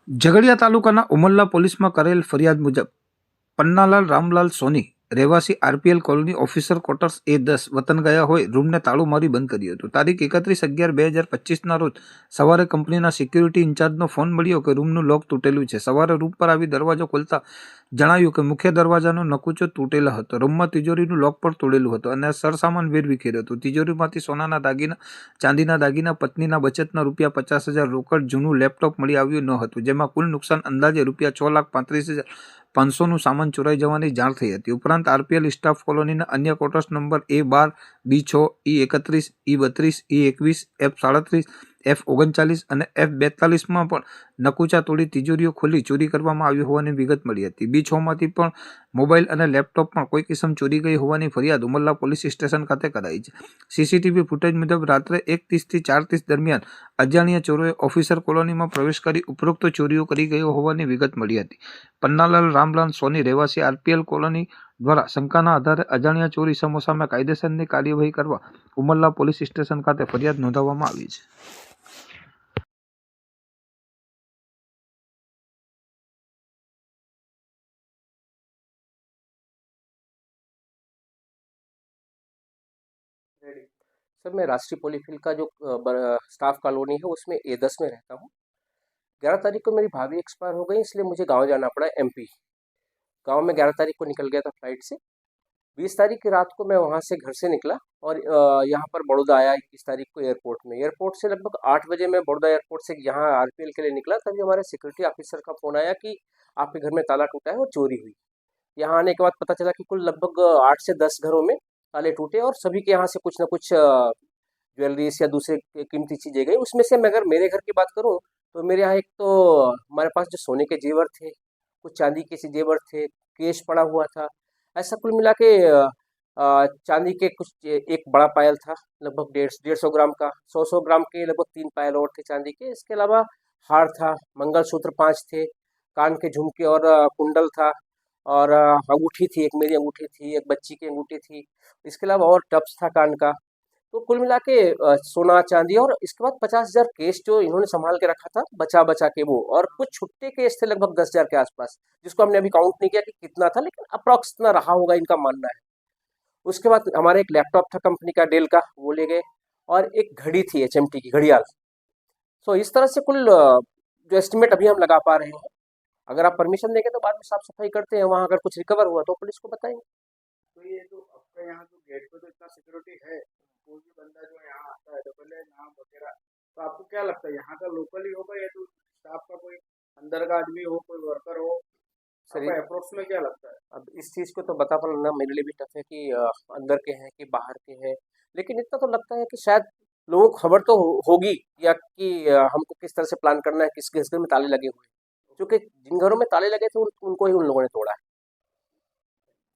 ઝઘડિયા તાલુકાના ઉમરલા પોલીસમાં કરેલ ફરિયાદ મુજબ પન્નાલાલ રામલાલ સોની રહેવાસી RPL colony officer quarters A10 વતન ગયા હોય રૂમને તાળું મારી બંધ કર્યું હતું. તારીખ 31/11/2025ના રોજ સવારે કંપનીના સિક્યુરિટી ઇન્ચાર્જનો ફોન મળ્યો કે રૂમનું લોક તૂટેલું છે. સવારે રૂમ પર આવી દરવાજો ખોલતા જણાવ્યું કે મુખ્ય દરવાજાનો નકુચો તૂટેલો હતો. રૂમમાં તિજોરીનું લોક પણ તોડેલું હતું અને સરસામાન વેરવિખેર્યો હતો. તિજોરીમાંથી સોનાના દાગીના, ચાંદીના દાગીના, પત્નીના બચતના ₹50,000 રોકડ, જૂનું લેપટોપ મળી આવ્યું ન હતું, જેમાં કુલ નુકસાન અંદાજે ₹6,35,500નું સામાન ચોરાઈ જવાની જાણ થઈ હતી. ઉપરાંત આરપીએલ સ્ટાફ કોલોનીના અન્ય quarters number A12, B6, E31, E32, E21, F37, F39 અને F42માં પણ નકુચા તોડી તિજોરીઓ ખોલી ચોરી કરવામાં આવી હોવાની વિગત મળી હતી. B6માંથી પણ મોબાઈલ અને લેપટોપ પણ કોઈ કિસમ ચોરી ગઈ હોવાની ફરિયાદ ઉમરલા પોલીસ સ્ટેશન ખાતે કરાઈ છે. સીસીટીવી ફૂટેજ મુજબ રાત્રે 1:30 થી 4:30 દરમિયાન અજાણ્યા ચોરોએ ઓફિસર કોલોનીમાં પ્રવેશ કરી ઉપરોક્ત ચોરીઓ કરી ગયો હોવાની વિગત મળી હતી. પન્નાલાલ રામલાલ સોની રહેવાસી આરપીએલ કોલોની દ્વારા શંકાના આધારે અજાણ્યા ચોર ઇસમો સામે કાયદેસરની કાર્યવાહી કરવા ઉમરલા પોલીસ સ્ટેશન ખાતે ફરિયાદ નોંધાવવામાં આવી છે. सर, मैं राष्ट्रीय पॉलीफिल का जो स्टाफ कॉलोनी है उसमें A10 में रहता हूँ। 11 तारीख को मेरी भाभी एक्सपायर हो गई, इसलिए मुझे गांव जाना पड़ा MP। गांव में 11 तारीख को निकल गया था फ्लाइट से। 20 तारीख की रात को मैं वहां से घर से निकला और यहाँ पर बड़ौदा आया 21 तारीख को एयरपोर्ट में। एयरपोर्ट से लगभग 8 बजे मैं बड़ौदा एयरपोर्ट से यहाँ आरपीएल के लिए निकला, तभी हमारे सिक्योरिटी ऑफिसर का फ़ोन आया कि आपके घर में ताला टूटा है और चोरी हुई। यहाँ आने के बाद पता चला कि कुल लगभग 8 से 10 घरों में ताले टूटे और सभी के यहाँ से कुछ ना कुछ ज्वेलरीज या दूसरे कीमती चीज़ें गई। उसमें से मैं अगर मेरे घर की बात करूँ तो मेरे यहाँ एक तो हमारे पास जो सोने के जेवर थे, कुछ चांदी के से जेवर थे, केश पड़ा हुआ था। ऐसा कुल मिला के चांदी के कुछ एक बड़ा पायल था लगभग 150 ग्राम का, 100 ग्राम के लगभग 3 पायल और थे चांदी के। इसके अलावा हार था, मंगलसूत्र 5 थे, कान के झुमके और कुंडल था, और अंगूठी थी, एक मेरी अंगूठी थी, एक बच्ची की अंगूठी थी। इसके अलावा और टप्स था कान का। तो कुल मिला के सोना चांदी और इसके बाद 50,000 केस जो इन्होंने संभाल के रखा था बचा बचा के वो, और कुछ छुट्टे केस थे लगभग 10,000 के आसपास, जिसको हमने अभी काउंट नहीं किया कि कितना था, लेकिन अप्रॉक्स इतना रहा होगा इनका मानना है। उसके बाद हमारा एक लैपटॉप था कंपनी का डेल का, वो ले गए, और एक घड़ी थी HMT की घड़ियाल। सो इस तरह से कुल जो एस्टिमेट अभी हम लगा पा रहे हैं। अगर आप परमिशन देंगे तो बाद में साफ सफाई करते हैं, वहाँ अगर कुछ रिकवर हुआ तो पुलिस को बताएंगे। तो ये जो आपका यहाँ जो गेट पे तो इतना सिक्योरिटी है, कोई भी बंदा जो यहाँ आता है तो पहले नाम वगैरह, तो आपको क्या लगता है यहाँ का लोकल ही होगा या तो स्टाफ का कोई अंदर का आदमी हो, कोई वर्कर हो? सर आपका अप्रोक्स में क्या लगता है? अब इस चीज़ को तो बता पाना मेरे लिए भी टफ है कि अंदर के हैं कि बाहर के हैं, लेकिन इतना तो लगता है कि शायद लोगों को खबर तो होगी, या कि हमको किस तरह से प्लान करना है, किस किस घर में ताले लगे हुए हैं, क्योंकि जिन घरों में ताले लगे थे उनको ही उन लोगों ने तोड़ा है।